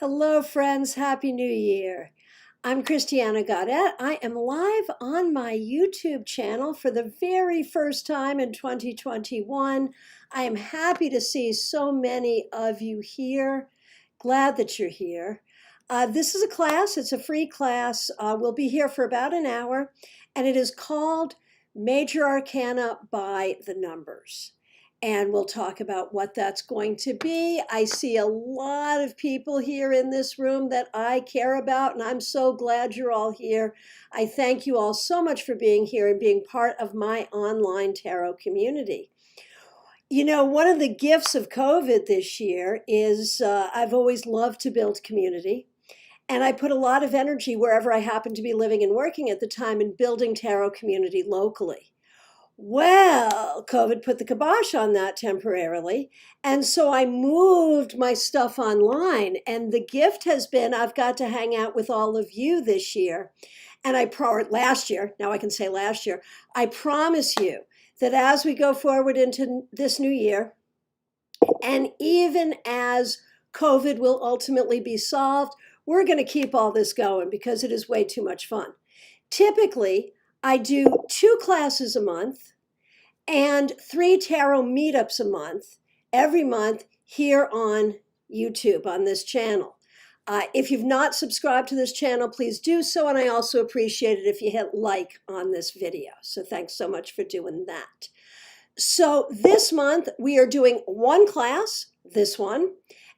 Hello, friends. Happy New Year. I'm Christiana Gaudet. I am live on my YouTube channel for the very first time in 2021. I am happy to see so many of you here. Glad that you're here. This is a class, it's a free class. We'll be here for about an hour, and it is called Major Arcana by the Numbers. And we'll talk about what that's going to be. I see a lot of people here in this room that I care about, and I'm so glad you're all here. I thank you all so much for being here and being part of my online tarot community. You know, one of the gifts of COVID this year is I've always loved to build community. And I put a lot of energy wherever I happened to be living and working at the time in building tarot community locally. Well, COVID put the kibosh on that temporarily. And so I moved my stuff online. And the gift has been I've got to hang out with all of you this year. And last year, now I can say last year, I promise you that as we go forward into this new year, and even as COVID will ultimately be solved, we're going to keep all this going because it is way too much fun. Typically, I do 2 classes a month and 3 tarot meetups a month, every month here on YouTube on this channel. If you've not subscribed to this channel, please do so. And I also appreciate it if you hit like on this video. So thanks so much for doing that. So this month we are doing 1 class, this one,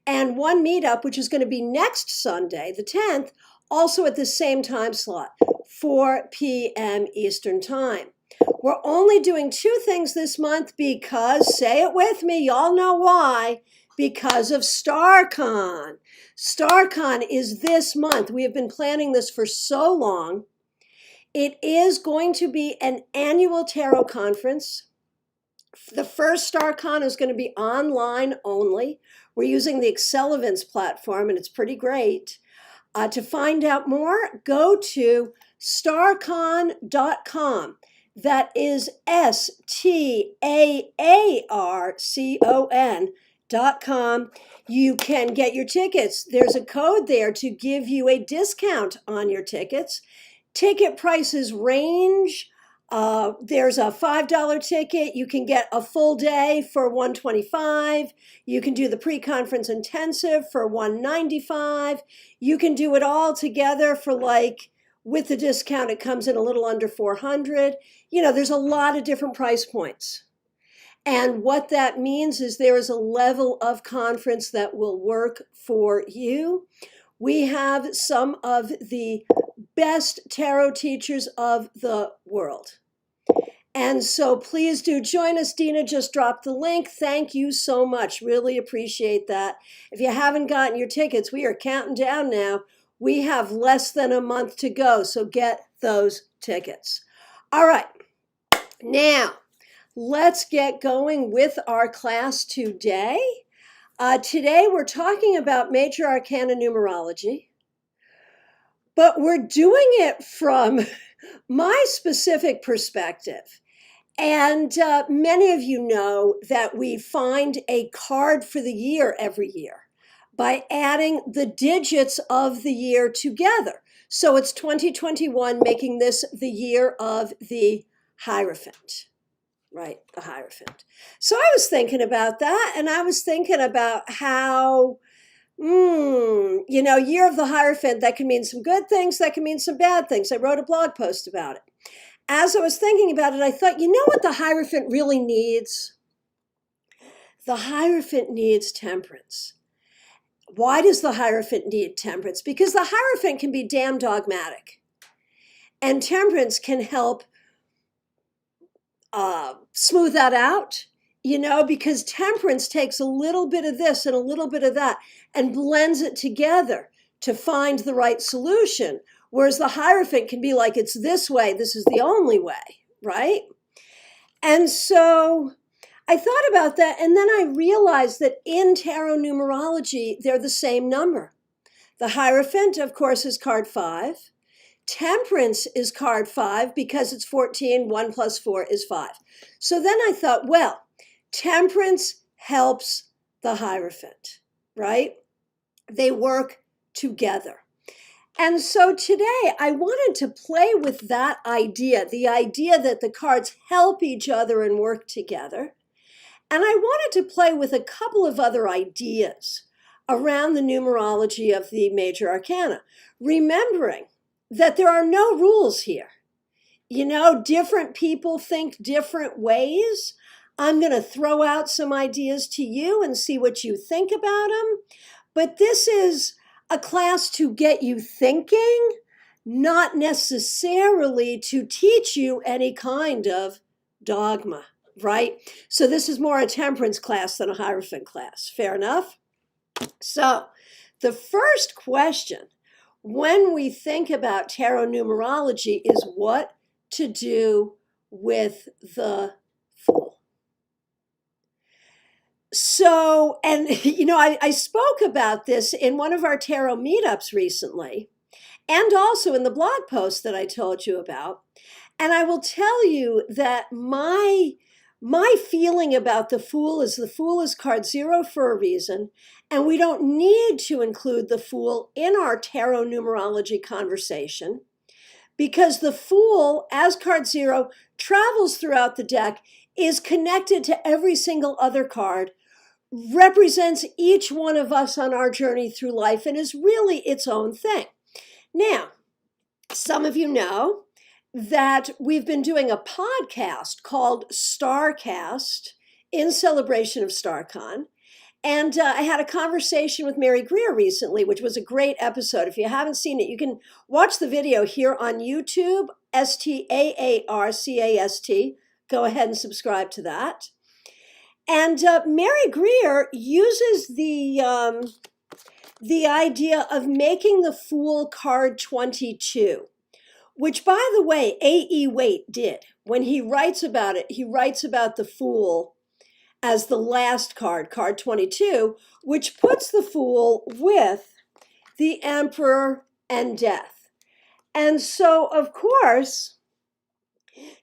and 1 meetup, which is going to be next Sunday, the 10th, also at the same time slot, 4 p.m. Eastern Time. We're only doing 2 things this month because, say it with me, y'all know why, because of StarCon. StarCon is this month. We have been planning this for so long. It is going to be an annual tarot conference. The first StarCon is going to be online only. We're using the Accelerants platform, and it's pretty great. To find out more, go to starcon.com. That is STAARCON.com. You can get your tickets. There's a code there to give you a discount on your tickets. Ticket prices range. There's a $5 ticket. You can get a full day for $125. You can do the pre-conference intensive for $195. You can do it all together for with the discount, it comes in a little under $400. You know, there's a lot of different price points. And what that means is there is a level of conference that will work for you. We have some of the best tarot teachers of the world. And so please do join us. Dina just dropped the link. Thank you so much. Really appreciate that. If you haven't gotten your tickets, we are counting down now. We have less than a month to go, so get those tickets. All right, now let's get going with our class today. Today we're talking about Major Arcana numerology, but we're doing it from my specific perspective. And many of you know that we find a card for the year every year by adding the digits of the year together. So it's 2021, making this the year of the Hierophant, right? The Hierophant. So I was thinking about that, and I was thinking about how, year of the Hierophant, that can mean some good things, that can mean some bad things. I wrote a blog post about it. As I was thinking about it, I thought, you know what the Hierophant really needs? The Hierophant needs temperance. Why does the Hierophant need temperance? Because the Hierophant can be damn dogmatic. And temperance can help smooth that out, because temperance takes a little bit of this and a little bit of that and blends it together to find the right solution. Whereas the Hierophant can be like, it's this way, this is the only way, right? And so I thought about that, and then I realized that in tarot numerology, they're the same number. The Hierophant, of course, is card 5. Temperance is card 5 because it's 14. 1 plus 4 is 5. So then I thought, well, temperance helps the Hierophant, right? They work together. And so today I wanted to play with that idea, the idea that the cards help each other and work together. And I wanted to play with a couple of other ideas around the numerology of the Major Arcana, remembering that there are no rules here. You know, different people think different ways. I'm going to throw out some ideas to you and see what you think about them. But this is a class to get you thinking, not necessarily to teach you any kind of dogma, right? So this is more a temperance class than a Hierophant class. Fair enough? So the first question when we think about tarot numerology is what to do with the Fool. So, and you know, I spoke about this in one of our tarot meetups recently, and also in the blog post that I told you about. And I will tell you that my feeling about the Fool is card 0 for a reason, and we don't need to include the Fool in our tarot numerology conversation, because the Fool, as card 0, travels throughout the deck, is connected to every single other card, represents each one of us on our journey through life, and is really its own thing. Now, some of you know that we've been doing a podcast called StarCast in celebration of StarCon. And I had a conversation with Mary Greer recently, which was a great episode. If you haven't seen it, you can watch the video here on YouTube, STAARCAST. Go ahead and subscribe to that. And Mary Greer uses the idea of making the Fool card 22, which, by the way, A.E. Waite did. When he writes about it, he writes about the Fool as the last card, card 22, which puts the Fool with the Emperor and Death. And so, of course,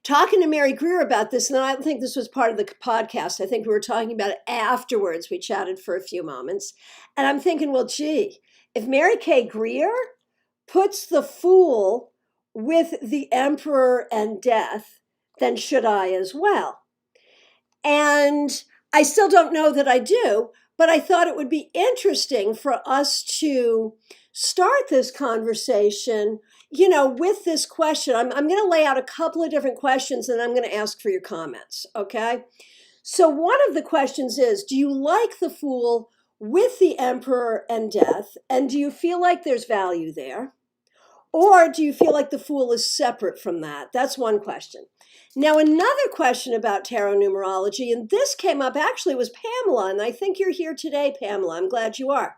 talking to Mary Greer about this, and I don't think this was part of the podcast. I think we were talking about it afterwards. We chatted for a few moments. And I'm thinking, well, gee, if Mary K. Greer puts the Fool with the Emperor and Death, then should I as well? And I still don't know that I do, but I thought it would be interesting for us to start this conversation, you know, with this question. I'm going to lay out a couple of different questions and I'm going to ask for your comments, okay? So one of the questions is, do you like the Fool with the Emperor and Death? And do you feel like there's value there? Or do you feel like the Fool is separate from that? That's one question. Now, another question about tarot numerology, and this came up actually was Pamela, and I think you're here today, Pamela. I'm glad you are.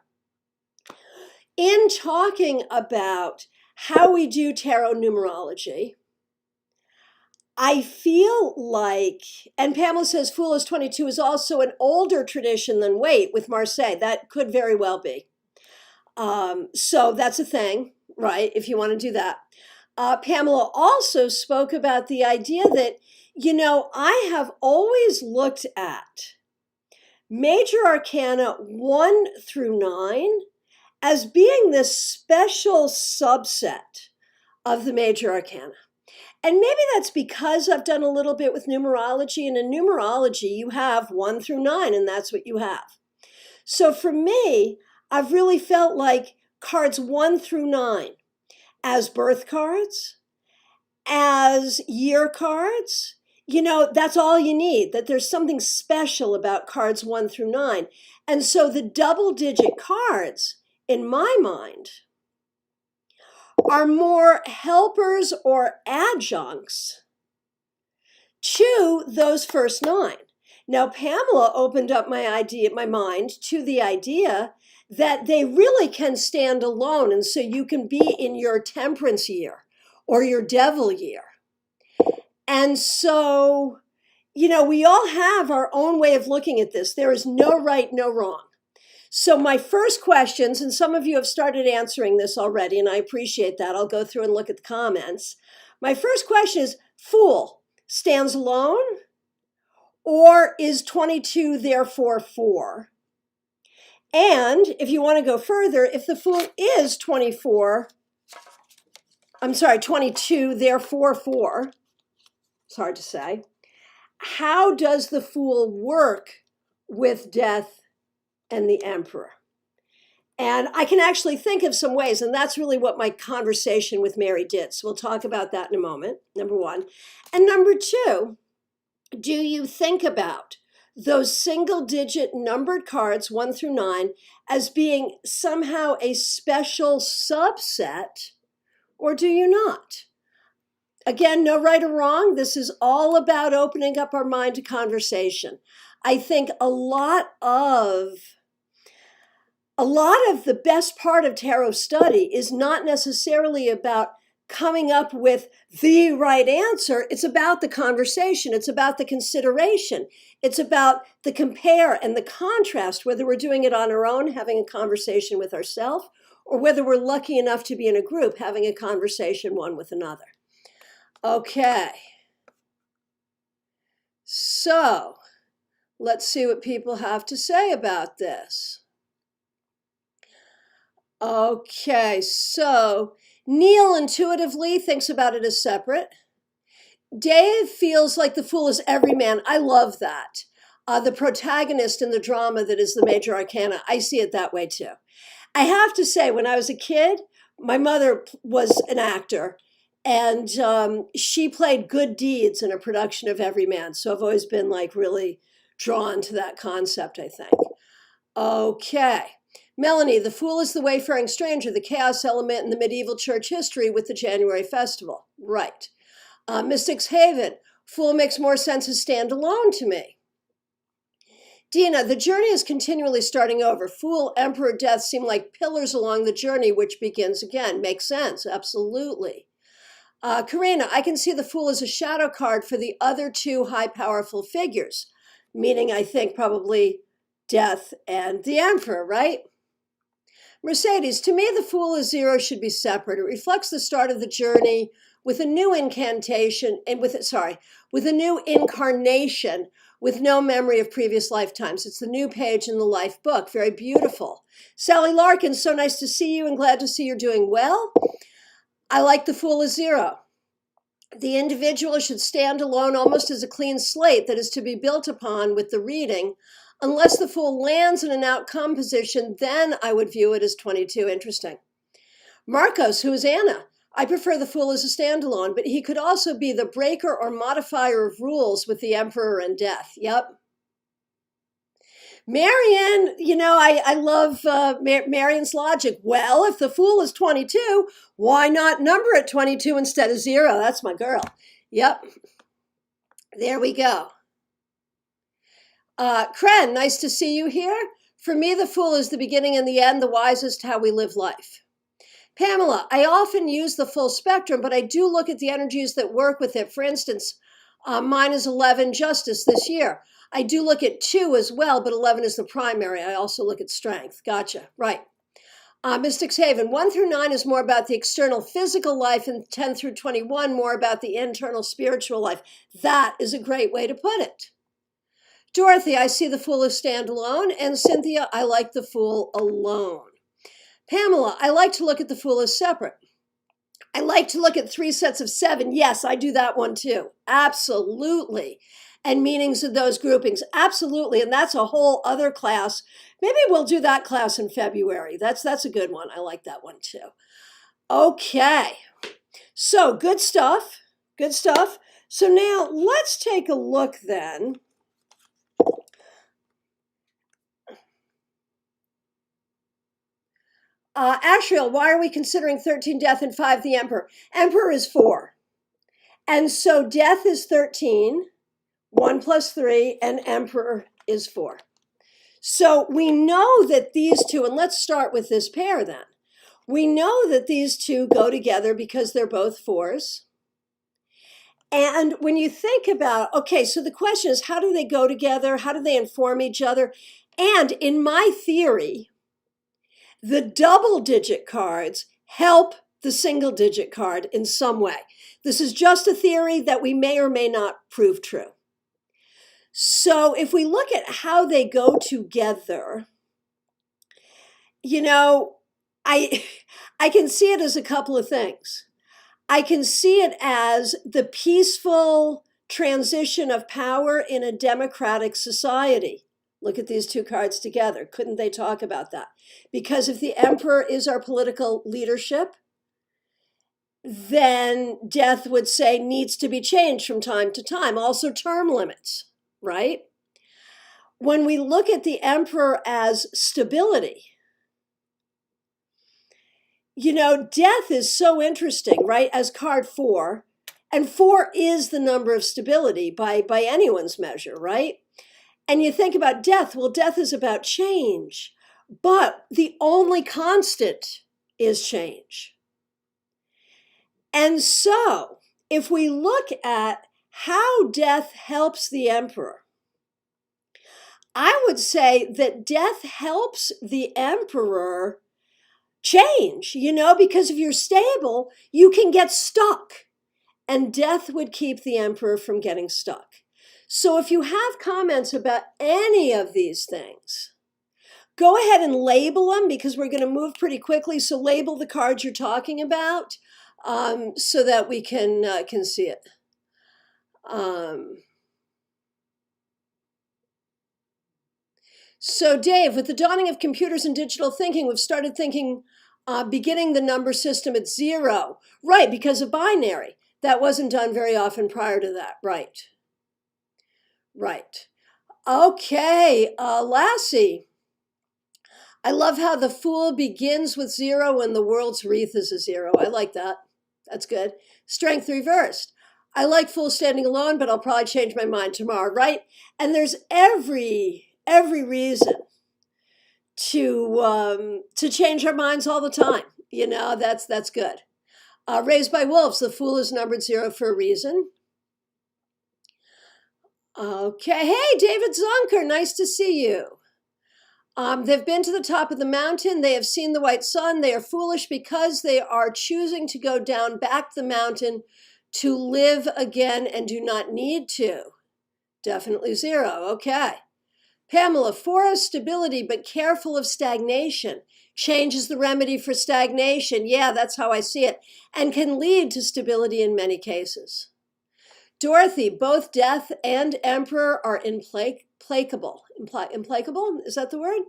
In talking about how we do tarot numerology, I feel like, and Pamela says Fool is 22 is also an older tradition than Waite with Marseille. That could very well be. So that's a thing, right, if you want to do that. Pamela also spoke about the idea that, you know, I have always looked at Major Arcana 1 through 9 as being this special subset of the Major Arcana. And maybe that's because I've done a little bit with numerology, and in numerology you have 1 through 9, and that's what you have. So for me, I've really felt like cards 1 through 9 as birth cards, as year cards, you know, that's all you need, that there's something special about cards 1 through 9. And so the double-digit cards, in my mind, are more helpers or adjuncts to those first 9. Now, Pamela opened up my mind to the idea that they really can stand alone. And so you can be in your temperance year or your devil year. And so, you know, we all have our own way of looking at this. There is no right, no wrong. So my first questions, and some of you have started answering this already, and I appreciate that. I'll go through and look at the comments. My first question is, Fool stands alone, or is 22 therefore 4? And if you want to go further, if the Fool is 22, therefore 4, it's hard to say, how does the Fool work with Death and the Emperor? And I can actually think of some ways, and that's really what my conversation with Mary did. So we'll talk about that in a moment, number one. And number two, do you think about those single-digit numbered cards, 1 through 9, as being somehow a special subset, or do you not? Again, no right or wrong. This is all about opening up our mind to conversation. I think a lot of the best part of tarot study is not necessarily about coming up with the right answer. It's about the conversation. It's about the consideration. It's about the compare and the contrast, whether we're doing it on our own, having a conversation with ourselves, or whether we're lucky enough to be in a group, having a conversation one with another. Okay. So let's see what people have to say about this. Okay, so Neil intuitively thinks about it as separate. Dave feels like the Fool is everyman. I love that. The protagonist in the drama that is the Major Arcana. I see it that way too. I have to say, when I was a kid, my mother was an actor, and she played good deeds in a production of Everyman. So I've always been like really drawn to that concept, I think. Okay. Melanie, the Fool is the wayfaring stranger, the chaos element in the medieval church history with the January festival. Right. Mystics Haven, Fool makes more sense as standalone to me. Dina, the journey is continually starting over. Fool, Emperor, Death seem like pillars along the journey, which begins again. Makes sense, absolutely. Karina, I can see the Fool as a shadow card for the other two high powerful figures, meaning I think probably Death and the Emperor, right? Mercedes, to me, the Fool is 0 should be separate. It reflects the start of the journey with a new incantation and with a new incarnation with no memory of previous lifetimes. It's the new page in the life book. Very beautiful. Sally Larkin, so nice to see you and glad to see you're doing well. I like the Fool as 0. The individual should stand alone almost as a clean slate that is to be built upon with the reading. Unless the Fool lands in an outcome position, then I would view it as 22. Interesting. Marcos, who is Anna? I prefer the Fool as a standalone, but he could also be the breaker or modifier of rules with the Emperor and Death. Yep. Marion, I love Marion's logic. Well, if the Fool is 22, why not number it 22 instead of 0? That's my girl. Yep. There we go. Kren, nice to see you here. For me, the Fool is the beginning and the end, the wisest how we live life. Pamela, I often use the full spectrum, but I do look at the energies that work with it. For instance, mine is 11 Justice this year. I do look at 2 as well, but 11 is the primary. I also look at Strength. Gotcha. Right. Mystics Haven, 1 through 9 is more about the external physical life, and 10 through 21 more about the internal spiritual life. That is a great way to put it. Dorothy, I see the Fool as standalone, and Cynthia, I like the Fool alone. Pamela, I like to look at the Fool as separate. I like to look at 3 sets of 7. Yes, I do that one too. Absolutely. And meanings of those groupings. Absolutely. And that's a whole other class. Maybe we'll do that class in February. That's a good one. I like that one too. Okay. So good stuff. Good stuff. So now let's take a look then. Ashriel, why are we considering 13 Death and 5 the Emperor? Emperor is 4. And so Death is 13, 1 plus 3, and Emperor is 4. So we know that these two, and let's start with this pair then. We know that these two go together because they're both 4s. And when you think about, okay, so the question is, how do they go together? How do they inform each other? And in my theory, the double-digit cards help the single-digit card in some way. This is just a theory that we may or may not prove true. So if we look at how they go together, you know, I I can see it as a couple of things. I can see it as the peaceful transition of power in a democratic society. Look at these two cards together. Couldn't they talk about that? Because if the emperor is our political leadership, then death would say needs to be changed from time to time. Also, term limits, right? When we look at the emperor as stability, death is so interesting, right? As card 4, and 4 is the number of stability by anyone's measure, right? And you think about death, well, death is about change, but the only constant is change. And so, if we look at how death helps the emperor, I would say that death helps the emperor change, because if you're stable, you can get stuck. And death would keep the emperor from getting stuck. So if you have comments about any of these things, go ahead and label them, because we're going to move pretty quickly. So label the cards you're talking about, so that we can see it. So Dave, with the dawning of computers and digital thinking, we've started thinking, beginning the number system at 0. Right, because of binary. That wasn't done very often prior to that. Right. Right. Okay, Lassie. I love how the Fool begins with 0 and the world's wreath is a 0. I like that. That's good. Strength reversed. I like Fool standing alone, but I'll probably change my mind tomorrow, right? And there's every reason to change our minds all the time. That's good. Raised by wolves, the Fool is numbered 0 for a reason. Okay, hey, David Zonker, nice to see you. They've been to the top of the mountain. They have seen the white sun. They are foolish because they are choosing to go down back the mountain to live again and do not need to. Definitely 0. Okay. Pamela, 4 is stability, but careful of stagnation. Change is the remedy for stagnation. Yeah, that's how I see it. And can lead to stability in many cases. Dorothy, both death and emperor are implacable. Implacable? Is that the word?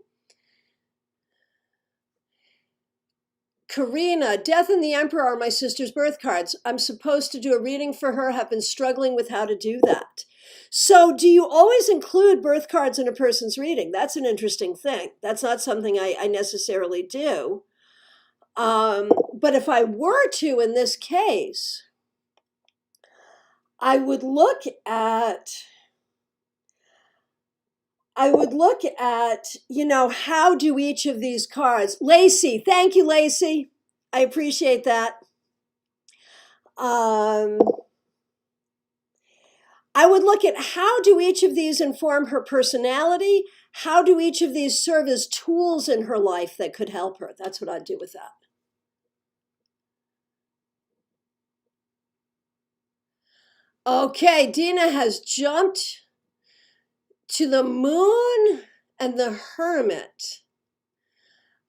Karina, death and the emperor are my sister's birth cards. I'm supposed to do a reading for her, have been struggling with how to do that. So do you always include birth cards in a person's reading? That's an interesting thing. That's not something I necessarily do. But if I were to, in this case, I would look at, how do each of these cards, Lacey, thank you, Lacey. I appreciate that. I would look at how do each of these inform her personality? How do each of these serve as tools in her life that could help her? That's what I'd do with that. Okay, Dina has jumped to the Moon and the Hermit.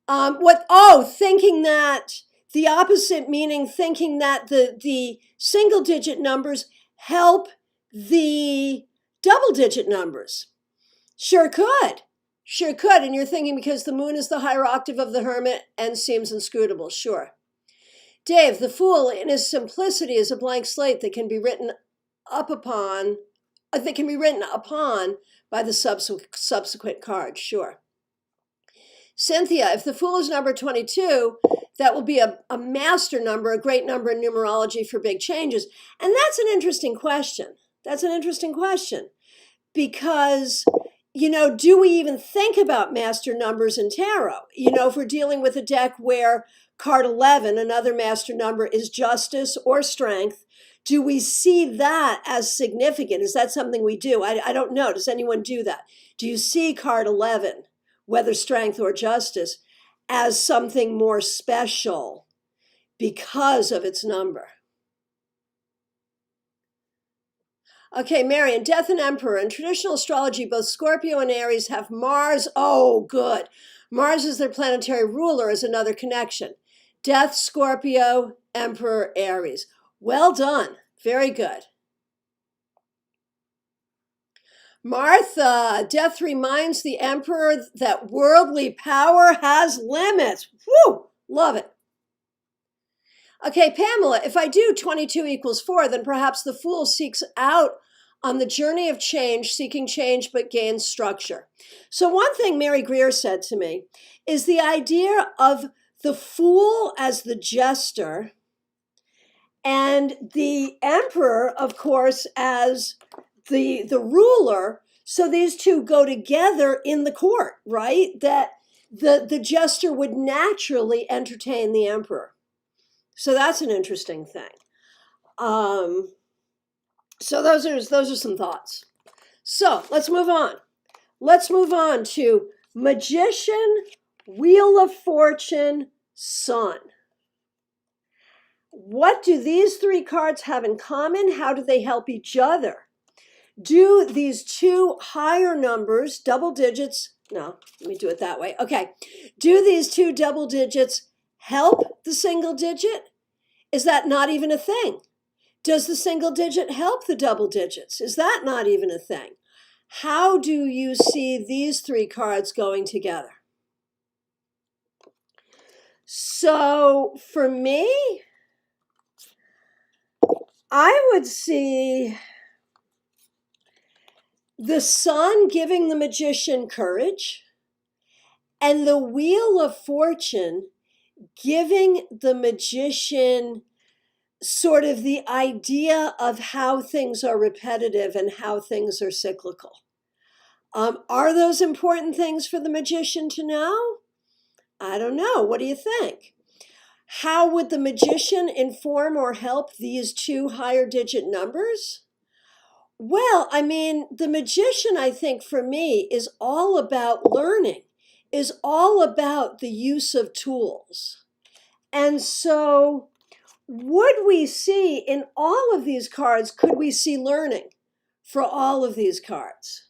Thinking that the opposite, meaning thinking that the single digit numbers help the double digit numbers. Sure could. And you're thinking because the Moon is the higher octave of the Hermit and seems inscrutable. Sure. Dave, the Fool in his simplicity is a blank slate that can be written upon by the subsequent card. Sure. Cynthia, if the Fool is number 22, that will be a master number, a great number in numerology for big changes. And that's an interesting question. Because, do we even think about master numbers in tarot? If we're dealing with a deck where card 11, another master number, is justice or strength, do we see that as significant? Is that something we do? I don't know. Does anyone do that? Do you see card 11, whether strength or justice, as something more special because of its number? Okay, Marion, death and emperor. In traditional astrology, both Scorpio and Aries have Mars. Oh, good. Mars is their planetary ruler is another connection. Death, Scorpio, Emperor, Aries. Well done. Very good. Martha, death reminds the Emperor that worldly power has limits. Woo! Love it. Okay, Pamela, if I do 22 equals 4, then perhaps the fool seeks out on the journey of change, seeking change but gains structure. So one thing Mary Greer said to me is the idea of the fool as the jester and the emperor, of course, as the ruler. So these two go together in the court, right? That the jester would naturally entertain the emperor. So that's an interesting thing. So those are some thoughts. So let's move on. Let's move on to Magician, Wheel of Fortune, Sun. What do these three cards have in common? How do they help each other? Do these two higher numbers, double digits, no, let me do it that way. Okay. Do these two double digits help the single digit? Is that not even a thing? Does the single digit help the double digits? Is that not even a thing? How do you see these three cards going together? So for me, I would see the Sun giving the Magician courage and the Wheel of Fortune giving the Magician sort of the idea of how things are repetitive and how things are cyclical. Are those important things for the Magician to know? I don't know. What do you think? How would the Magician inform or help these two higher digit numbers? Well, I mean, the Magician, I think, for me, is all about learning, is all about the use of tools. And so would we see in all of these cards, could we see learning for all of these cards?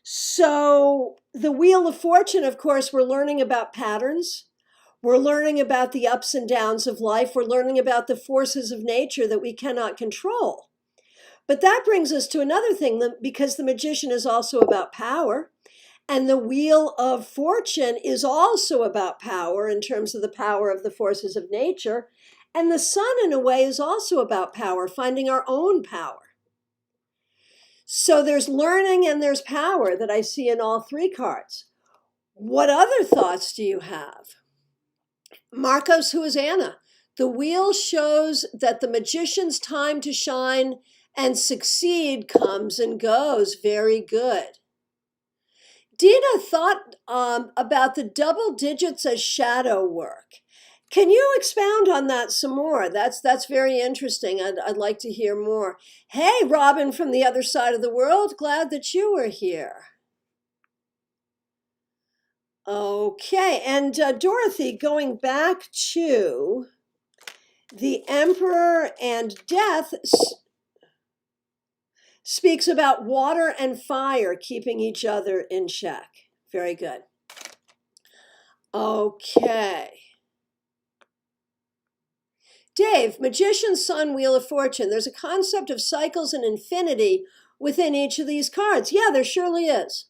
So the Wheel of Fortune, of course, we're learning about patterns. We're learning about the ups and downs of life. We're learning about the forces of nature that we cannot control. But that brings us to another thing, because the Magician is also about power. And the Wheel of Fortune is also about power in terms of the power of the forces of nature. And the Sun, in a way, is also about power, finding our own power. So there's learning and there's power that I see in all three cards. What other thoughts do you have? Marcos, who is Anna? The wheel shows that the Magician's time to shine and succeed comes and goes. Very good. Dina thought about the double digits as shadow work. Can you expound on that some more? That's very interesting. I'd like to hear more. Hey, Robin from the other side of the world, glad that you were here. Okay, and Dorothy, going back to the Emperor and Death, speaks about water and fire keeping each other in check. Very good. Okay. Dave, Magician, Sun, Wheel of Fortune. There's a concept of cycles and infinity within each of these cards. Yeah, there surely is.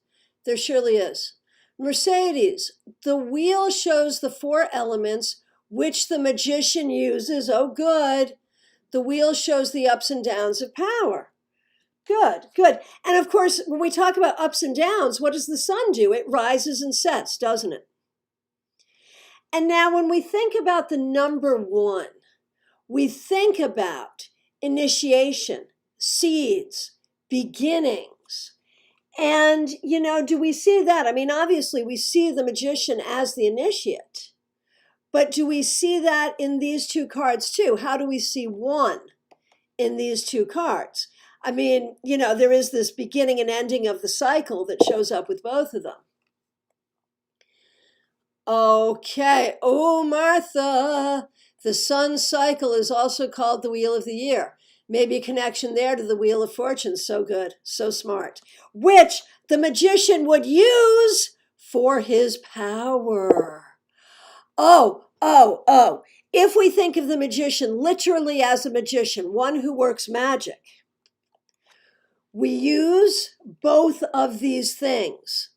There surely is. Mercedes, the wheel shows the four elements which the Magician uses. Oh, good. The wheel shows the ups and downs of power. Good, good. And of course, when we talk about ups and downs, what does the Sun do? It rises and sets, doesn't it? And now when we think about the number 1, we think about initiation, seeds, beginnings. And, you know, do we see that? I mean, obviously, we see the Magician as the initiate. But do we see that in these two cards too? How do we see 1 in these two cards? I mean, you know, there is this beginning and ending of the cycle that shows up with both of them. Okay. Oh, Martha, the Sun cycle is also called the Wheel of the Year. Maybe a connection there to the Wheel of Fortune. So good. So smart. Which the Magician would use for his power. Oh, oh, oh. If we think of the magician literally as a magician, one who works magic, we use both of these things.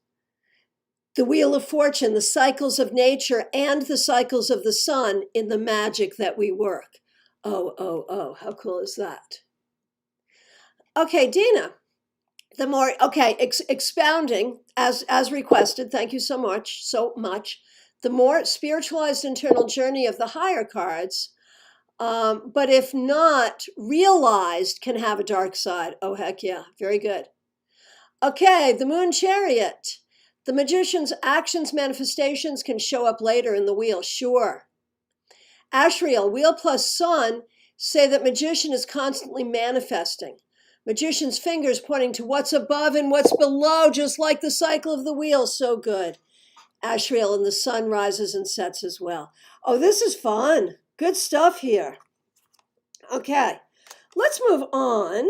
The Wheel of Fortune, the cycles of nature, and the cycles of the sun in the magic that we work. Oh, oh, oh, how cool is that? Okay, Dina, expounding as requested, thank you so much, the more spiritualized internal journey of the higher cards, but if not realized, can have a dark side. Oh, heck yeah, very good. Okay, the Moon Chariot. The magician's actions, manifestations can show up later in the wheel, sure. Ashriel, wheel plus sun, say that magician is constantly manifesting. Magician's fingers pointing to what's above and what's below, just like the cycle of the wheel. So good. Ashriel, and the sun rises and sets as well. Oh, this is fun. Good stuff here. Okay, let's move on.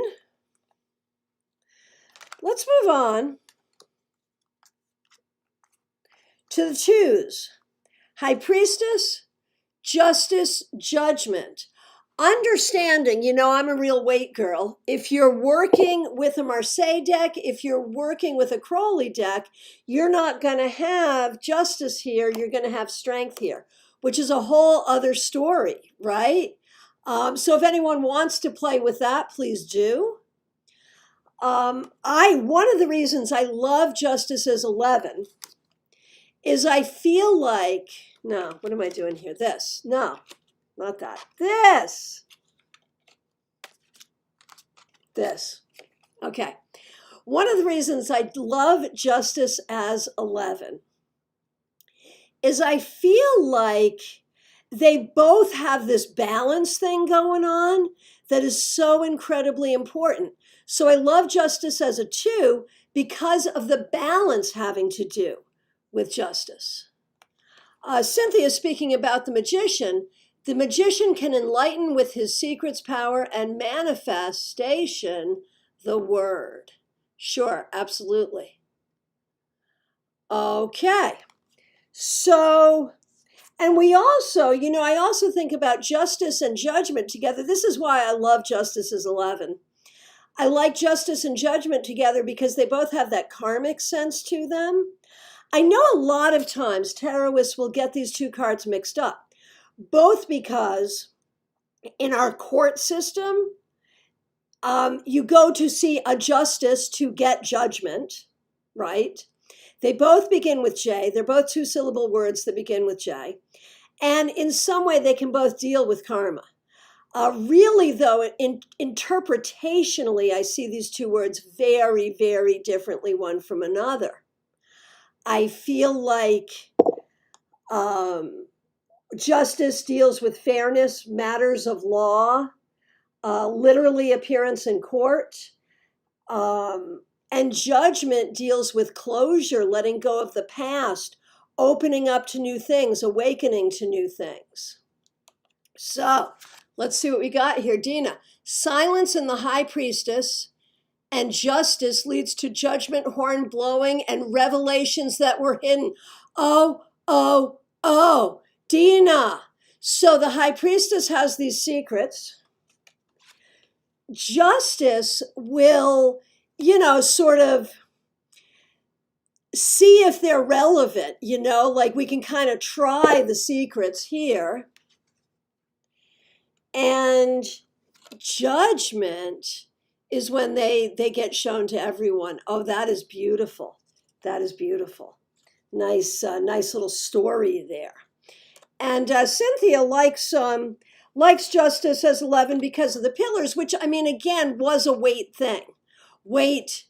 Let's move on to the twos. High Priestess, Justice, Judgment. Understanding, I'm a real weight girl. If you're working with a Marseille deck, if you're working with a Crowley deck, you're not going to have justice here. You're going to have strength here, which is a whole other story, right? So if anyone wants to play with that, please do. One of the reasons I love Justice as 11 is I feel like, no, what am I doing here? This, no, not that. This. Okay. One of the reasons I love Justice as 11 is I feel like they both have this balance thing going on that is so incredibly important. So I love Justice as a 2 because of the balance having to do with justice. Cynthia speaking about the magician can enlighten with his secrets, power, and manifestation the word. Sure, absolutely. Okay. So, and we also, I also think about justice and judgment together. This is why I love Justice as 11. I like justice and judgment together because they both have that karmic sense to them. I know a lot of times tarotists will get these two cards mixed up, both because in our court system, you go to see a justice to get judgment, right? They both begin with J. They're both two-syllable words that begin with J. And in some way, they can both deal with karma. Really, though, interpretationally, I see these two words very, very differently one from another. I feel like justice deals with fairness, matters of law, literally appearance in court. And judgment deals with closure, letting go of the past, opening up to new things, awakening to new things. So let's see what we got here. Dina, silence in the High Priestess and justice leads to judgment, horn blowing, and revelations that were hidden. Oh, oh, oh, Dina. So the High Priestess has these secrets. Justice will, sort of see if they're relevant, like we can kind of try the secrets here. And judgment is when they get shown to everyone. Oh, that is beautiful. That is beautiful. Nice little story there. And Cynthia likes justice as 11 because of the pillars, which, again, was a weight thing. Weight,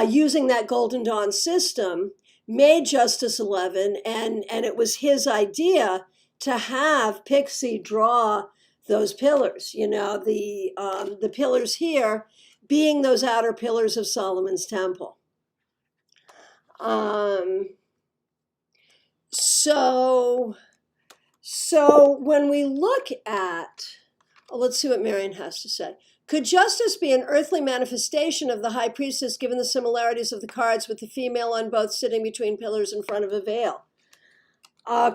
using that Golden Dawn system, made justice 11, and it was his idea to have Pixie draw those pillars, the pillars here being those outer pillars of Solomon's temple. So when we look at, let's see what Marion has to say. Could justice be an earthly manifestation of the high priestess, given the similarities of the cards with the female on both sitting between pillars in front of a veil?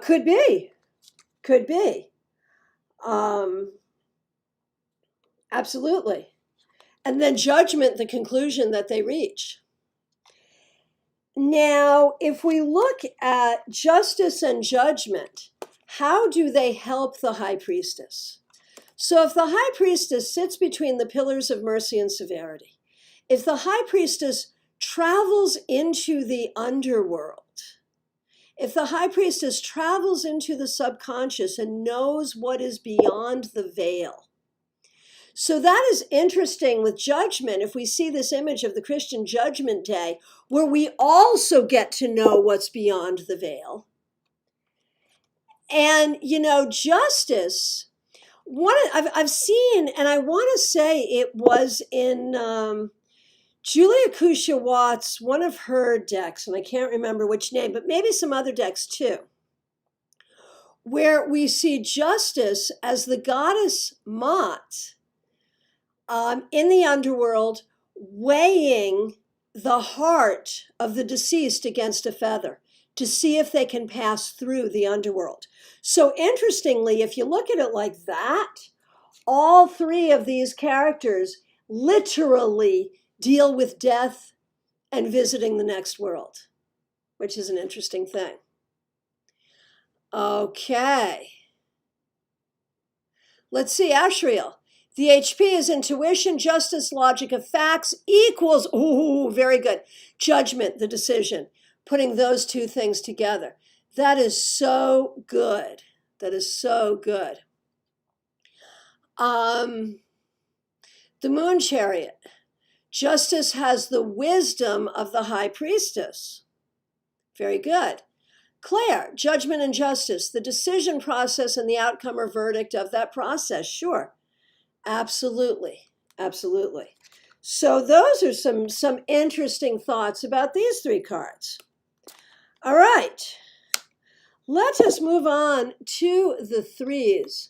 Could be. Could be. Absolutely. And then judgment, the conclusion that they reach. Now, if we look at justice and judgment, how do they help the high priestess? So if the high priestess sits between the pillars of mercy and severity, if the high priestess travels into the underworld, if the high priestess travels into the subconscious and knows what is beyond the veil. So that is interesting with judgment. If we see this image of the Christian Judgment Day, where we also get to know what's beyond the veil. And, you know, justice, I've seen, and I want to say it was in Julia Kusha-Watt's, one of her decks, and I can't remember which name, but maybe some other decks too, where we see justice as the goddess Mot in the underworld, weighing the heart of the deceased against a feather to see if they can pass through the underworld. So interestingly, if you look at it like that, all three of these characters literally deal with death and visiting the next world, which is an interesting thing. Okay. Let's see, Ashriel. The HP is intuition, justice, logic of facts equals, ooh, very good, judgment, the decision. Putting those two things together. That is so good. That is so good. The Moon Chariot. Justice has the wisdom of the high priestess. Very good. Claire, judgment and justice, the decision process and the outcome or verdict of that process. Sure. Absolutely. Absolutely. So those are some interesting thoughts about these three cards. All right. Let us move on to the threes.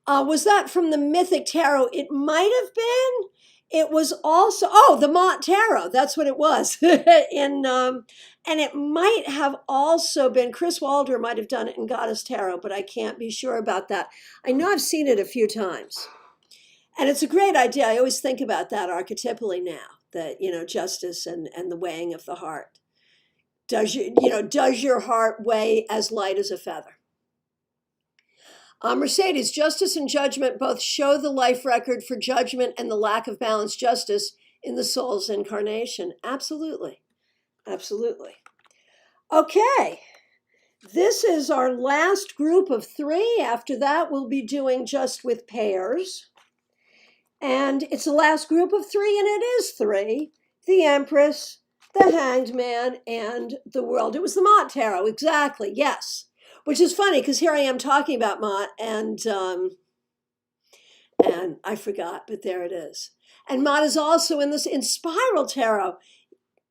Was that from the Mythic Tarot? It might have been. It was also, the Mott Tarot. That's what it was. And it might have also been, Chris Walder might have done it in Goddess Tarot, but I can't be sure about that. I know I've seen it a few times. And it's a great idea. I always think about that archetypally now, that, you know, justice and the weighing of the heart. Does your heart weigh as light as a feather? Mercedes, justice and judgment both show the life record for judgment and the lack of balanced justice in the soul's incarnation. Absolutely. Absolutely. Okay. This is our last group of three. After that, we'll be doing just with pairs. And it's the last group of three, and it is three. The Empress, the Hanged Man, and the World. It was the Mott Tarot, exactly, yes. Which is funny, because here I am talking about Mott, and I forgot, but there it is. And Mott is also in Spiral Tarot.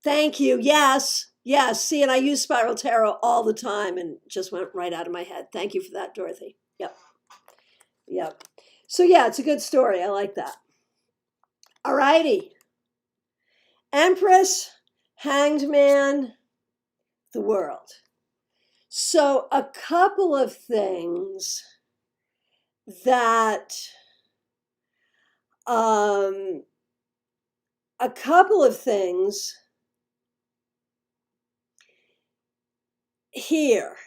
Thank you, yes, yes. See, and I use Spiral Tarot all the time, and just went right out of my head. Thank you for that, Dorothy. Yep. So yeah, it's a good story. I like that. All righty. Empress, Hanged Man, the World. So a couple of things that, here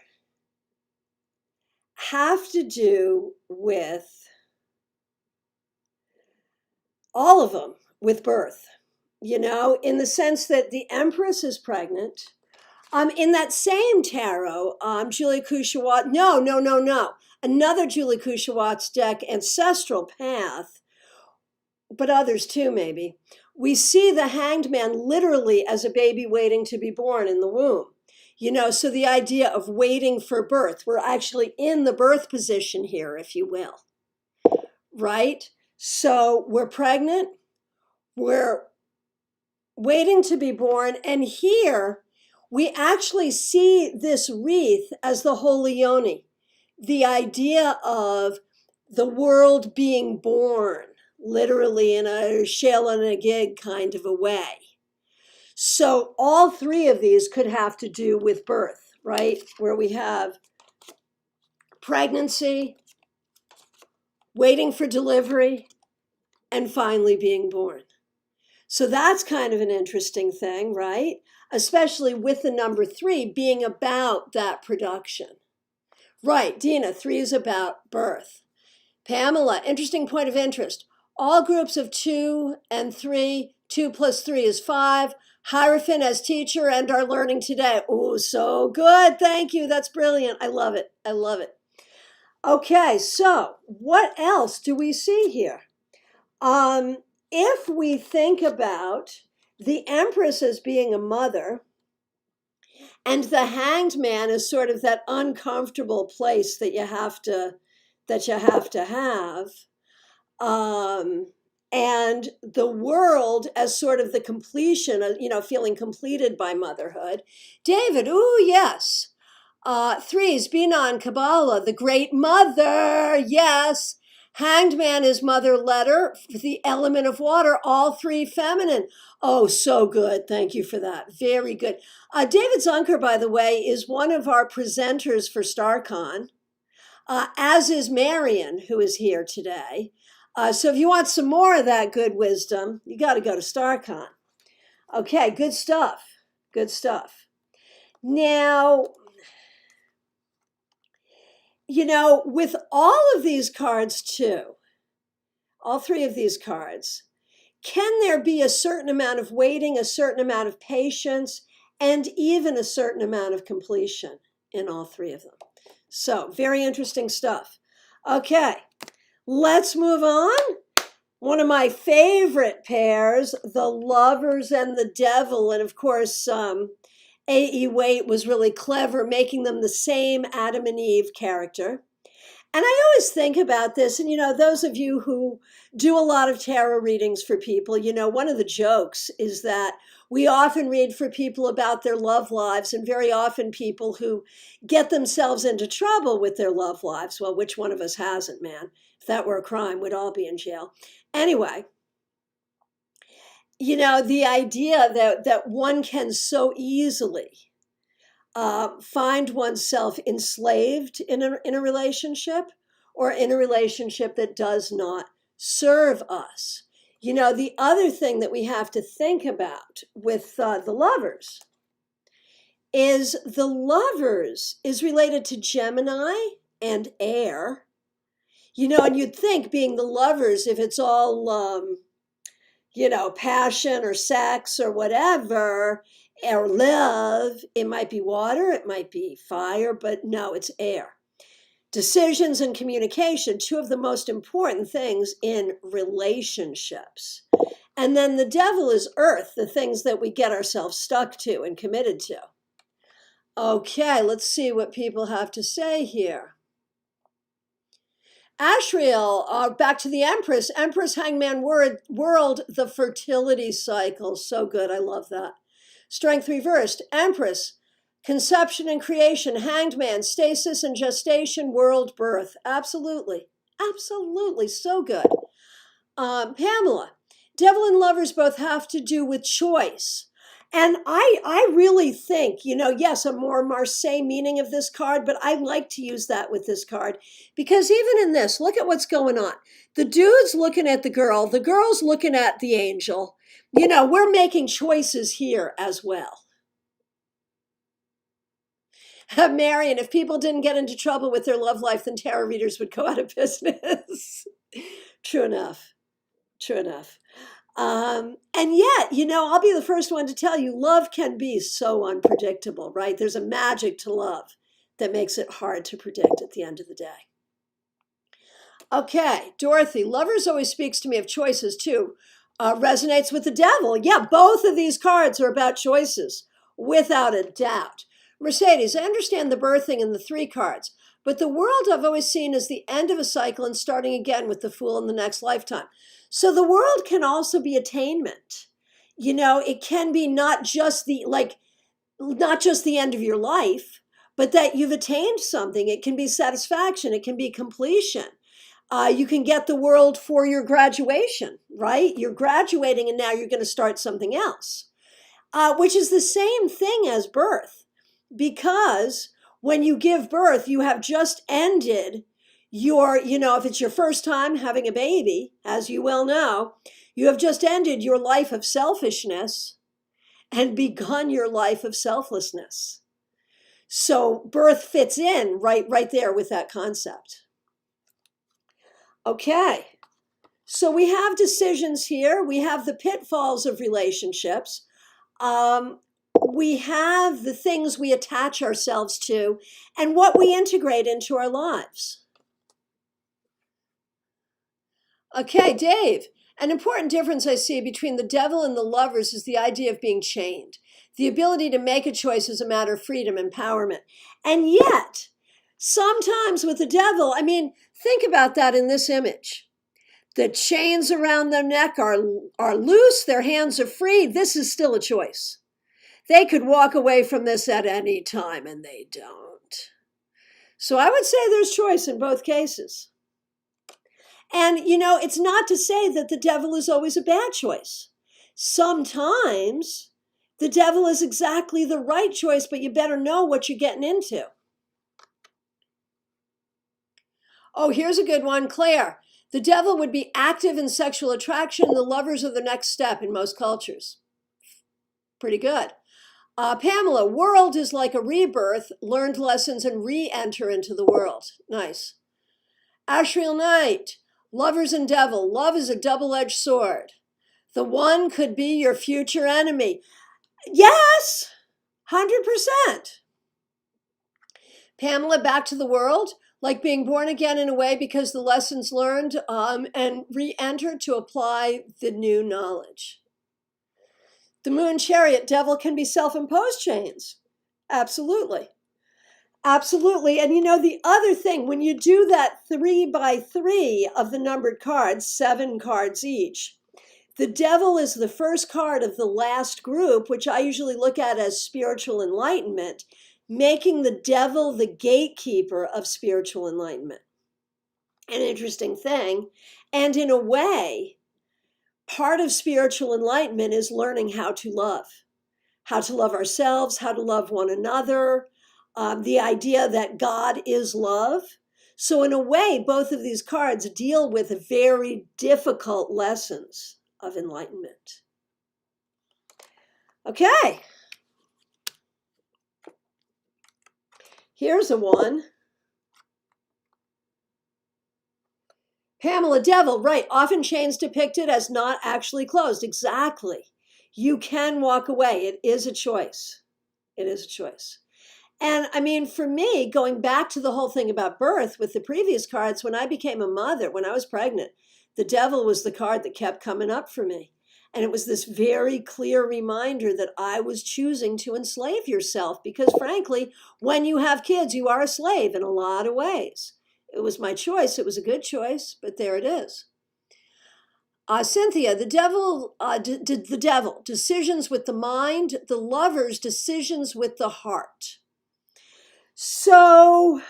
have to do with all of them, with birth, you know, in the sense that the Empress is pregnant. In that same tarot, Julia Kusha-Watt, no. Another Julia Kusha-Watt's deck, Ancestral Path, but others too, maybe. We see the Hanged Man literally as a baby waiting to be born in the womb. You know, so the idea of waiting for birth, we're actually in the birth position here, if you will, right? So we're pregnant, we're waiting to be born, and here we actually see this wreath as the Holy Yoni, the idea of the world being born, literally in a shell and a gig kind of a way. So all three of these could have to do with birth, right? Where we have pregnancy, waiting for delivery, and finally being born. So that's kind of an interesting thing, right? Especially with the number 3 being about that production. Right, Dina, 3 is about birth. Pamela, interesting point of interest. All groups of 2 and 3, 2 plus 3 is 5. Hierophant as teacher and our learning today. Oh, so good. Thank you. That's brilliant. I love it. I love it. Okay, so what else do we see here? If we think about the Empress as being a mother, and the Hanged Man is sort of that uncomfortable place that you have to have. And the world as sort of the completion, feeling completed by motherhood. David, ooh, yes. 3's Binan Kabbalah, the great mother, yes. Hanged Man is mother letter, the element of water, all 3 feminine. Oh, so good. Thank you for that. Very good. David Zunker, by the way, is one of our presenters for StarCon, as is Marion, who is here today. So if you want some more of that good wisdom, you got to go to StarCon. Okay, good stuff. Good stuff. Now, with all of these cards too, all 3 of these cards, can there be a certain amount of waiting, a certain amount of patience, and even a certain amount of completion in all 3 of them? So, very interesting stuff. Okay, let's move on. One of my favorite pairs, the Lovers and the Devil. And of course, A.E. Waite was really clever, making them the same Adam and Eve character. And I always think about this, and those of you who do a lot of tarot readings for people, one of the jokes is that we often read for people about their love lives, and very often people who get themselves into trouble with their love lives. Well, which one of us hasn't, man? If that were a crime, we'd all be in jail. Anyway, the idea that one can so easily find oneself enslaved in a relationship, or in a relationship that does not serve us. The other thing that we have to think about with the Lovers is the Lovers is related to Gemini and air. And you'd think, being the Lovers, if it's all passion or sex or whatever, or love, it might be water, it might be fire, but no, it's air. Decisions and communication, 2 of the most important things in relationships. And then the Devil is earth, the things that we get ourselves stuck to and committed to. Okay, let's see what people have to say here. Ashriel, back to the Empress. Empress, Hangman World, the fertility cycle. So good, I love that. Strength reversed. Empress, conception and creation. Hanged Man, stasis and gestation, world birth. Absolutely. Absolutely. So good. Pamela, Devil and Lovers both have to do with choice. And I really think, yes, a more Marseille meaning of this card, but I like to use that with this card, because even in this, look at what's going on. The dude's looking at the girl's looking at the angel. We're making choices here as well. Marion, if people didn't get into trouble with their love life, then tarot readers would go out of business. True enough. True enough. And yet, I'll be the first one to tell you, love can be so unpredictable, right? There's a magic to love that makes it hard to predict at the end of the day. Okay, Dorothy, Lovers always speaks to me of choices too. Resonates with the Devil. Yeah, both of these cards are about choices, without a doubt. Mercedes, I understand the birthing in the 3 cards, but the world I've always seen as the end of a cycle and starting again with the Fool in the next lifetime. So the world can also be attainment. It can be not just the end of your life, but that you've attained something. It can be satisfaction. It can be completion. You can get the world for your graduation, right? You're graduating and now you're going to start something else, which is the same thing as birth, because when you give birth, you have just ended your, if it's your first time having a baby, as you well know, you have just ended your life of selfishness and begun your life of selflessness. So birth fits in right there with that concept. Okay. So we have decisions here. We have the pitfalls of relationships. We have the things we attach ourselves to and what we integrate into our lives. Okay, Dave, an important difference I see between the devil and the lovers is the idea of being chained. The ability to make a choice is a matter of freedom, empowerment. And yet, sometimes with the devil, think about that in this image. The chains around their neck are loose, their hands are free. This is still a choice. They could walk away from this at any time, and they don't. So I would say there's choice in both cases. And, it's not to say that the devil is always a bad choice. Sometimes the devil is exactly the right choice, but you better know what you're getting into. Oh, here's a good one, Claire. The devil would be active in sexual attraction, and the lovers are the next step in most cultures. Pretty good. Pamela, world is like a rebirth, learned lessons, and re-enter into the world. Nice. Ashriel Knight, lovers and devil. Love is a double-edged sword. The one could be your future enemy. Yes, 100%. Pamela, back to the world, like being born again in a way because the lessons learned and re-enter to apply the new knowledge. The moon chariot, devil can be self-imposed chains. Absolutely. Absolutely. And the other thing, when you do that 3 by 3 of the numbered cards, 7 cards each, the devil is the first card of the last group, which I usually look at as spiritual enlightenment, making the devil the gatekeeper of spiritual enlightenment. An interesting thing. And in a way, part of spiritual enlightenment is learning how to love ourselves, how to love one another, the idea that God is love. So in a way, both of these cards deal with very difficult lessons of enlightenment. Okay. Here's a one. Pamela, devil, right. Often chains depicted as not actually closed. Exactly. You can walk away. It is a choice. It is a choice. And for me, going back to the whole thing about birth with the previous cards, when I became a mother, when I was pregnant, the devil was the card that kept coming up for me. And it was this very clear reminder that I was choosing to enslave yourself because, frankly, when you have kids, you are a slave in a lot of ways. It was my choice. It was a good choice, but there it is. Cynthia, the devil, decisions with the mind, the lovers, decisions with the heart. So,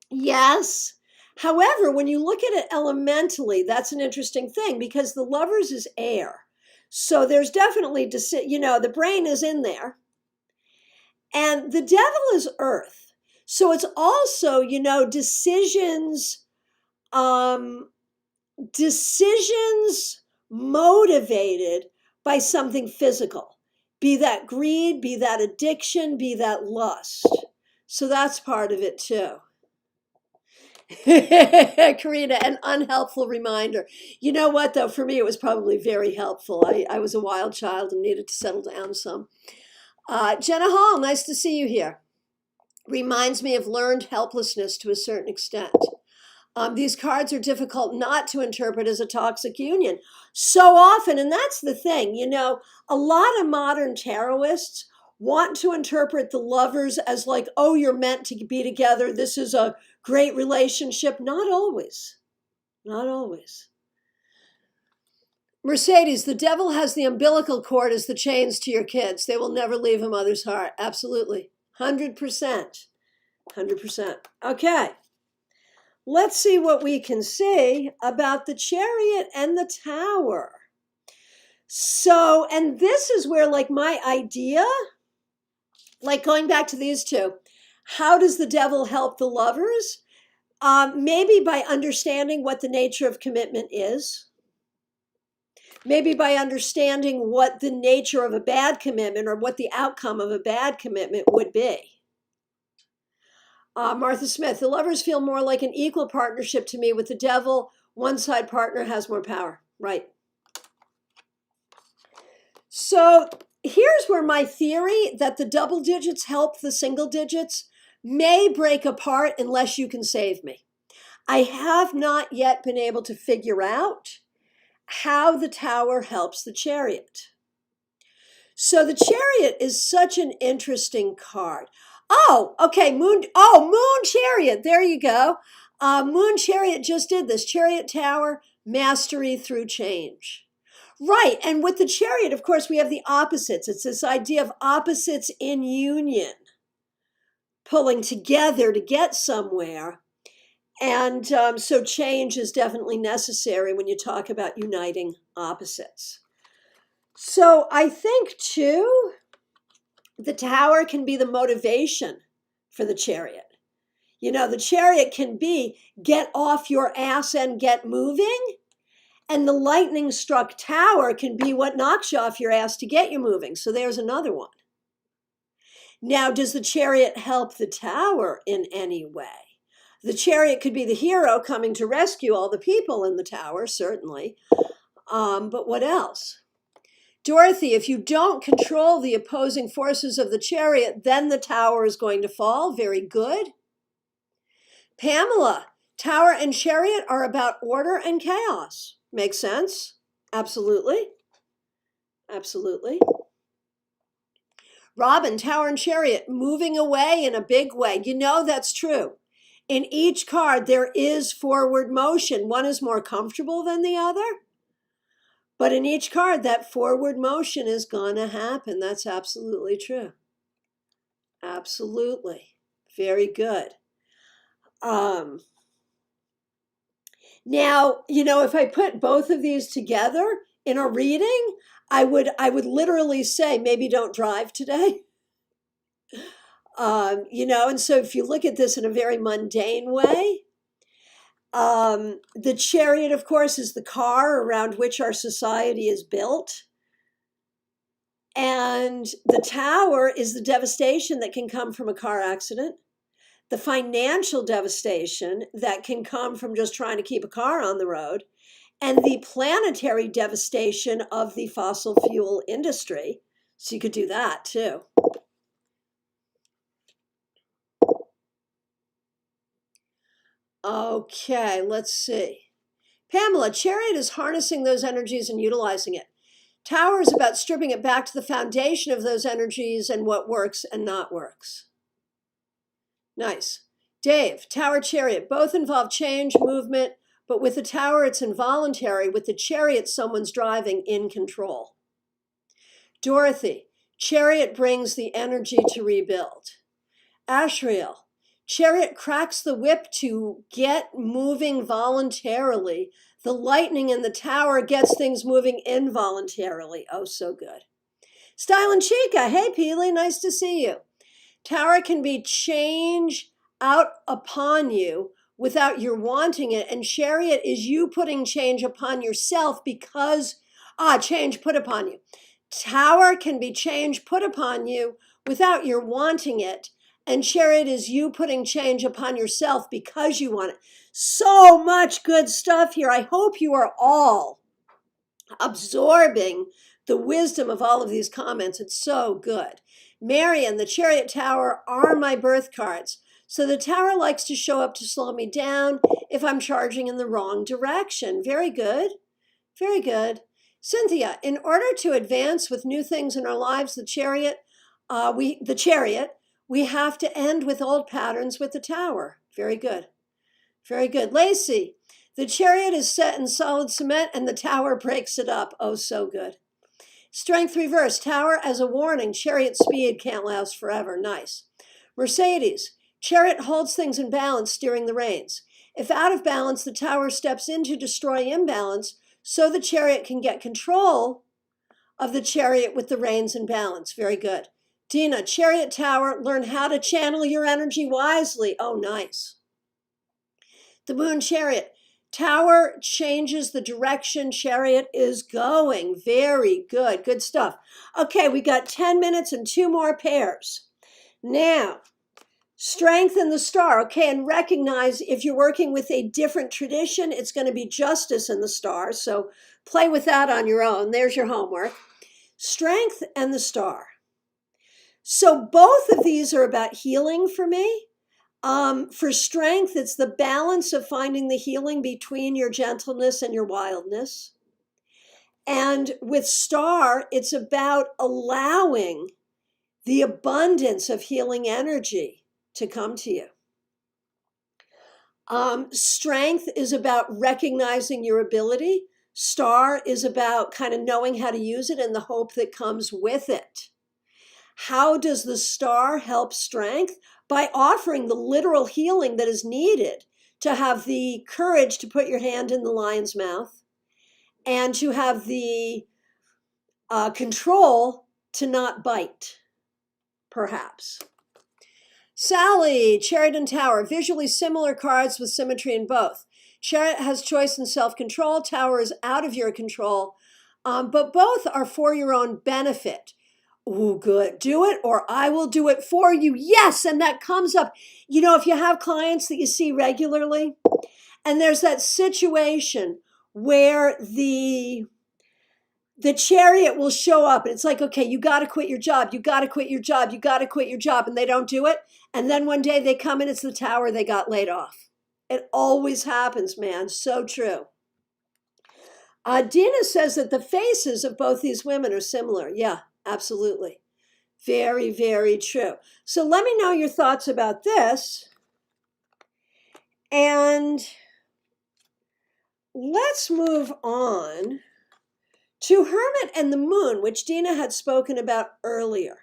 yes. However, when you look at it elementally, that's an interesting thing because the lovers is air. So there's definitely, the brain is in there. And the devil is earth. So it's also, decisions motivated by something physical, be that greed, be that addiction, be that lust. So that's part of it too. Karina, an unhelpful reminder. You know what, though? For me, it was probably very helpful. I was a wild child and needed to settle down some. Jenna Hall, nice to see you here. Reminds me of learned helplessness to a certain extent. These cards are difficult not to interpret as a toxic union. So often, and that's the thing, a lot of modern tarotists want to interpret the lovers as like, oh, you're meant to be together. This is a great relationship. Not always. Not always. Mercedes, the devil has the umbilical cord as the chains to your kids. They will never leave a mother's heart. Absolutely. 100%. 100%. Okay. let's see what we can see about the Chariot and the Tower. So, and this is where like my idea, like going back to these two, how does the devil help the lovers? Maybe by understanding what the nature of commitment is. Maybe by understanding what the nature of a bad commitment or what the outcome of a bad commitment would be. Martha Smith, the lovers feel more like an equal partnership to me. With the devil, one side partner has more power. Right. So here's where my theory that the double digits help the single digits may break apart unless you can save me. I have not yet been able to figure out how the Tower helps the Chariot. So the Chariot is such an interesting card. Oh, okay, Moon Chariot, there you go. Moon Chariot just did this. Chariot Tower, mastery through change. Right, and with the Chariot, of course, we have the opposites. It's this idea of opposites in union, pulling together to get somewhere. And so change is definitely necessary when you talk about uniting opposites. So I think, too, the Tower can be the motivation for the Chariot. You know, the Chariot can be get off your ass and get moving. And the lightning struck Tower can be what knocks you off your ass to get you moving. So there's another one. Now, does the Chariot help the Tower in any way? The Chariot could be the hero coming to rescue all the people in the Tower, certainly. But what else? Dorothy, if you don't control the opposing forces of the Chariot, then the Tower is going to fall. Very good. Pamela, Tower and Chariot are about order and chaos. Makes sense? Absolutely. Absolutely. Robin, Tower and Chariot, moving away in a big way. You know that's true. In each card, there is forward motion. One is more comfortable than the other. But in each card, that forward motion is going to happen. That's absolutely true. Absolutely. Very good. Now, you know, if I put both of these together in a reading, I would literally say, maybe don't drive today. You know, and so if you look at this in a very mundane way, the Chariot, of course, is the car around which our society is built. And the Tower is the devastation that can come from a car accident, the financial devastation that can come from just trying to keep a car on the road, and the planetary devastation of the fossil fuel industry. So you could do that too. Okay, let's see. Pamela, Chariot is harnessing those energies and utilizing it. Tower is about stripping it back to the foundation of those energies and what works and not works. Nice. Dave, Tower, Chariot, both involve change, movement, but with the Tower, it's involuntary. With the Chariot, someone's driving in control. Dorothy, Chariot brings the energy to rebuild. Ashriel, Chariot cracks the whip to get moving voluntarily. The lightning in the Tower gets things moving involuntarily. Oh, so good. Style and Chica, hey, Peely, nice to see you. Tower can be change out upon you without your wanting it. And Chariot is you putting change upon yourself because, change put upon you. Tower can be change put upon you without your wanting it. And Chariot is you putting change upon yourself because you want it. So much good stuff here. I hope you are all absorbing the wisdom of all of these comments. It's so good. Marion, the Chariot, Tower are my birth cards. So the Tower likes to show up to slow me down if I'm charging in the wrong direction. Very good. Very good. Cynthia, in order to advance with new things in our lives, the Chariot, we have to end with old patterns with the Tower. Very good. Very good. Lacey, the Chariot is set in solid cement and the Tower breaks it up. Oh, so good. Strength reverse. Tower as a warning. Chariot speed can't last forever. Nice. Mercedes, Chariot holds things in balance, steering the reins. If out of balance, the Tower steps in to destroy imbalance so the Chariot can get control of the Chariot with the reins in balance. Very good. Dina, Chariot Tower, learn how to channel your energy wisely. Oh, nice. The Moon Chariot. Tower changes the direction Chariot is going. Very good. Good stuff. Okay, we got 10 minutes and 2 more pairs. Now, Strength in the Star. Okay, and recognize if you're working with a different tradition, it's going to be Justice in the Star. So play with that on your own. There's your homework. Strength and the Star. So both of these are about healing for me. For strength, it's the balance of finding the healing between your gentleness and your wildness. And with Star, it's about allowing the abundance of healing energy to come to you. Strength is about recognizing your ability. Star is about kind of knowing how to use it and the hope that comes with it. How does the Star help strength? By offering the literal healing that is needed to have the courage to put your hand in the lion's mouth and to have the control to not bite, perhaps. Sally, Chariot and Tower, visually similar cards with symmetry in both. Chariot has choice and self-control. Tower is out of your control, but both are for your own benefit. Oh, good. Do it or I will do it for you. Yes, and that comes up. You know, if you have clients that you see regularly, and there's that situation where the Chariot will show up and it's like, okay, you got to quit your job. You got to quit your job. You got to quit your job. And they don't do it. And then one day they come in, it's the Tower, they got laid off. It always happens, man. So true. Dina says that the faces of both these women are similar. Yeah, absolutely. Very, very true. So let me know your thoughts about this. And let's move on to Hermit and the Moon, which Dina had spoken about earlier.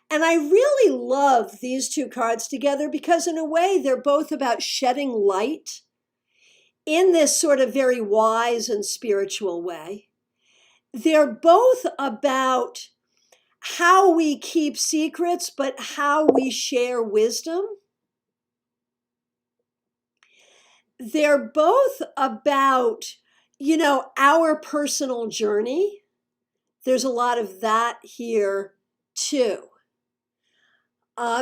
And I really love these two cards together because in a way they're both about shedding light in this sort of very wise and spiritual way. They're both about how we keep secrets, but how we share wisdom. They're both about, you know, our personal journey. There's a lot of that here too.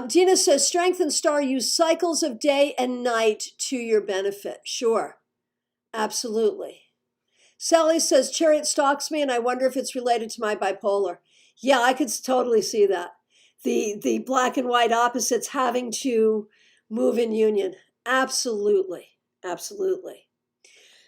Dina says, Strength and Star use cycles of day and night to your benefit. Sure, absolutely. Sally says, Chariot stalks me and I wonder if it's related to my bipolar. Yeah, I could totally see that. The black and white opposites having to move in union. Absolutely, absolutely.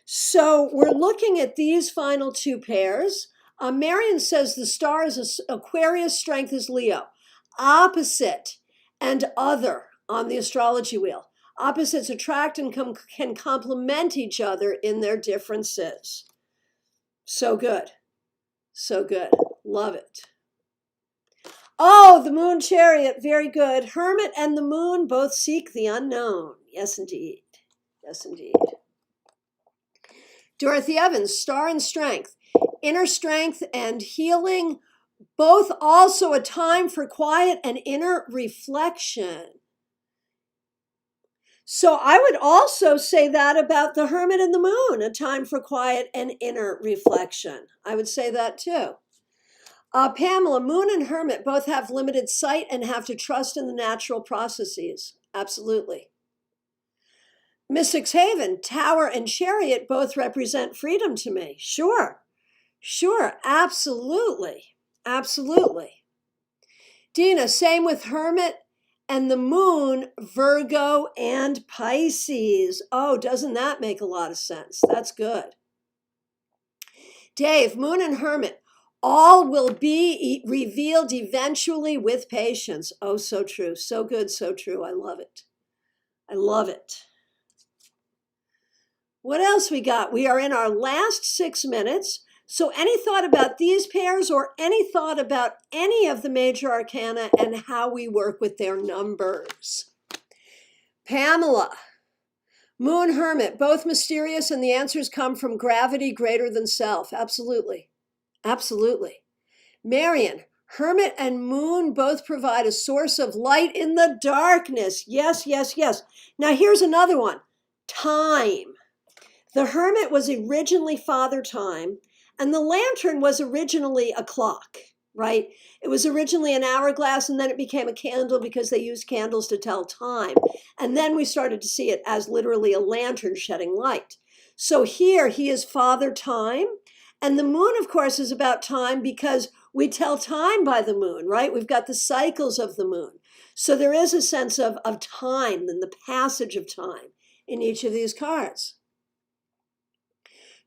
So we're looking at these final two pairs. Marion says the Star is Aquarius, Strength is Leo. Opposite and other on the astrology wheel. Opposites attract and can complement each other in their differences. So good. So good. Love it. Oh, the Moon Chariot. Very good. Hermit and the Moon both seek the unknown. Yes, indeed. Yes, indeed. Dorothy Evans, Star and Strength. Inner strength and healing, both also a time for quiet and inner reflection. So I would also say that about the Hermit and the Moon, a time for quiet and inner reflection. I would say that too. Pamela, Moon and Hermit both have limited sight and have to trust in the natural processes. Absolutely. Mystics Haven, Tower and Chariot both represent freedom to me. Sure, sure, absolutely, absolutely. Dina, same with Hermit and the Moon, Virgo and Pisces. Oh, doesn't that make a lot of sense? That's good. Dave, Moon and Hermit, all will be revealed eventually with patience. Oh, so true. So good, so true. I love it. I love it. What else we got? We are in our last 6 minutes. So any thought about these pairs or any thought about any of the major arcana and how we work with their numbers? Pamela, Moon, Hermit, both mysterious, and the answers come from gravity greater than self. Absolutely. Absolutely. Marion, Hermit and Moon both provide a source of light in the darkness. Yes, yes, yes. Now here's another one. Time. The Hermit was originally Father Time, and the lantern was originally a clock, right? It was originally an hourglass, and then it became a candle because they used candles to tell time. And then we started to see it as literally a lantern shedding light. So here he is Father Time, and the moon, of course, is about time because we tell time by the moon, right? We've got the cycles of the moon. So there is a sense of time and the passage of time in each of these cards.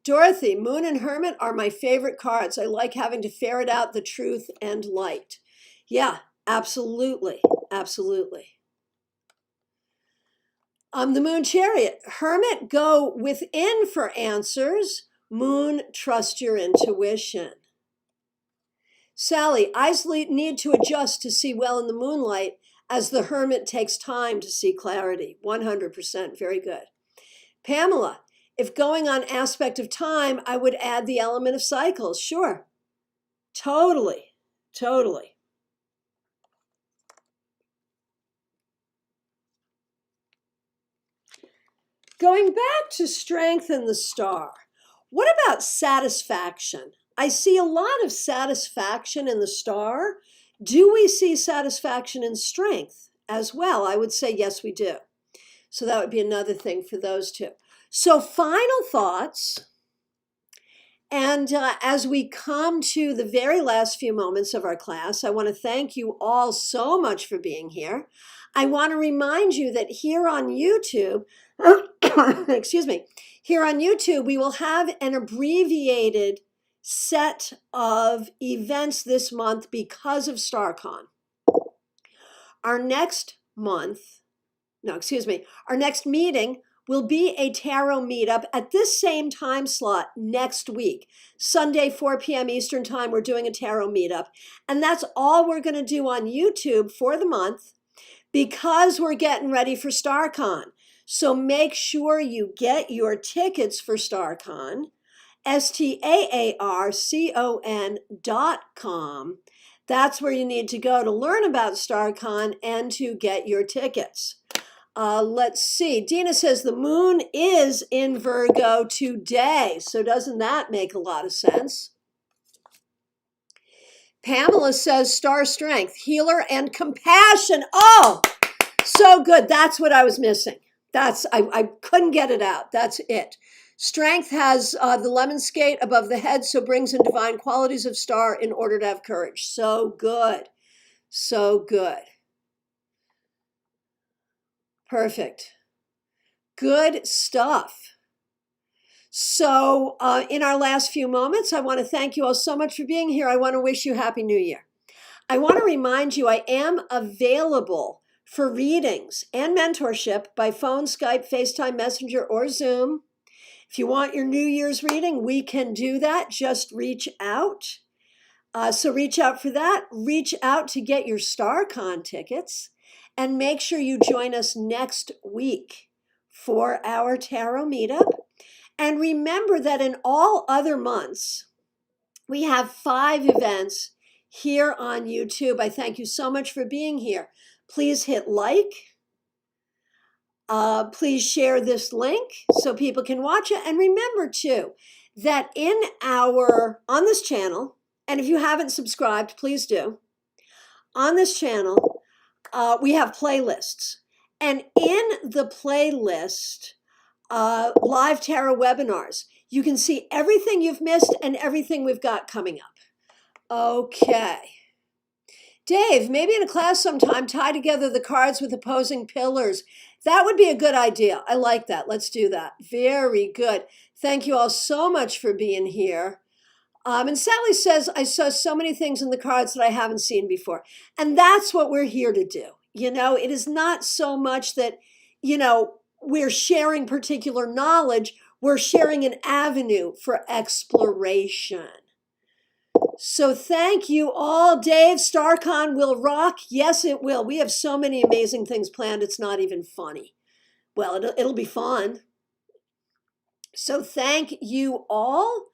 Dorothy, Moon and Hermit are my favorite cards. I like having to ferret out the truth and light. Yeah, absolutely. Absolutely. The Moon Chariot. Hermit, go within for answers. Moon, trust your intuition. Sally, eyes need to adjust to see well in the moonlight as the Hermit takes time to see clarity. 100%. Very good. Pamela, if going on aspect of time, I would add the element of cycles. Sure. Totally. Totally. Going back to strength and the star, what about satisfaction? I see a lot of satisfaction in the star. Do we see satisfaction in strength as well? I would say yes, we do. So that would be another thing for those two. So final thoughts. And as we come to the very last few moments of our class, I want to thank you all so much for being here. I want to remind you that here on YouTube, excuse me, here on YouTube, we will have an abbreviated set of events this month because of StarCon. Our next meeting will be a tarot meetup at this same time slot next week. Sunday, 4 p.m. Eastern Time, we're doing a tarot meetup. And that's all we're going to do on YouTube for the month because we're getting ready for StarCon. So make sure you get your tickets for StarCon, STAARCON.com. That's where you need to go to learn about StarCon and to get your tickets. Let's see. Dina says the moon is in Virgo today. So doesn't that make a lot of sense? Pamela says star strength, healer, and compassion. Oh, so good. That's what I was missing. I couldn't get it out. That's it. Strength has the lemon skate above the head, so brings in divine qualities of star in order to have courage. So good. So good. Perfect. Good stuff. So in our last few moments, I want to thank you all so much for being here. I want to wish you Happy New Year. I want to remind you I am available for readings and mentorship by phone, Skype, FaceTime, Messenger, or Zoom. If you want your New Year's reading, we can do that. Just reach out. So reach out for that. Reach out to get your StarCon tickets. And make sure you join us next week for our tarot meetup. And remember that in all other months, we have 5 events here on YouTube. I thank you so much for being here. Please hit like. Please share this link so people can watch it. And remember too, that on this channel, and if you haven't subscribed, please do. On this channel, we have playlists. And in the playlist, live tarot webinars, you can see everything you've missed and everything we've got coming up. Okay. Dave, maybe in a class sometime, tie together the cards with opposing pillars. That would be a good idea. I like that. Let's do that. Very good. Thank you all so much for being here. And Sally says, I saw so many things in the cards that I haven't seen before. And that's what we're here to do. You know, it is not so much that, we're sharing particular knowledge. We're sharing an avenue for exploration. So thank you all. Dave, StarCon will rock. Yes, it will. We have so many amazing things planned. It's not even funny. well, it'll be fun. So thank you all.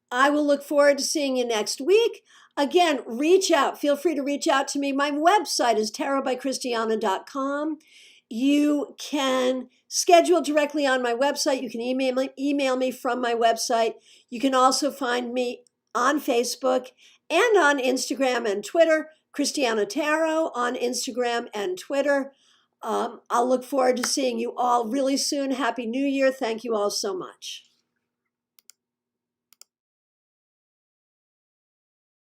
I will look forward to seeing you next week. Again, reach out. Feel free to reach out to me. My website is tarotbychristiana.com. You can schedule directly on my website. You can email me from my website. You can also find me on Facebook and on Instagram and Twitter, Christiana Tarot on Instagram and Twitter. I'll look forward to seeing you all really soon. Happy New Year. Thank you all so much.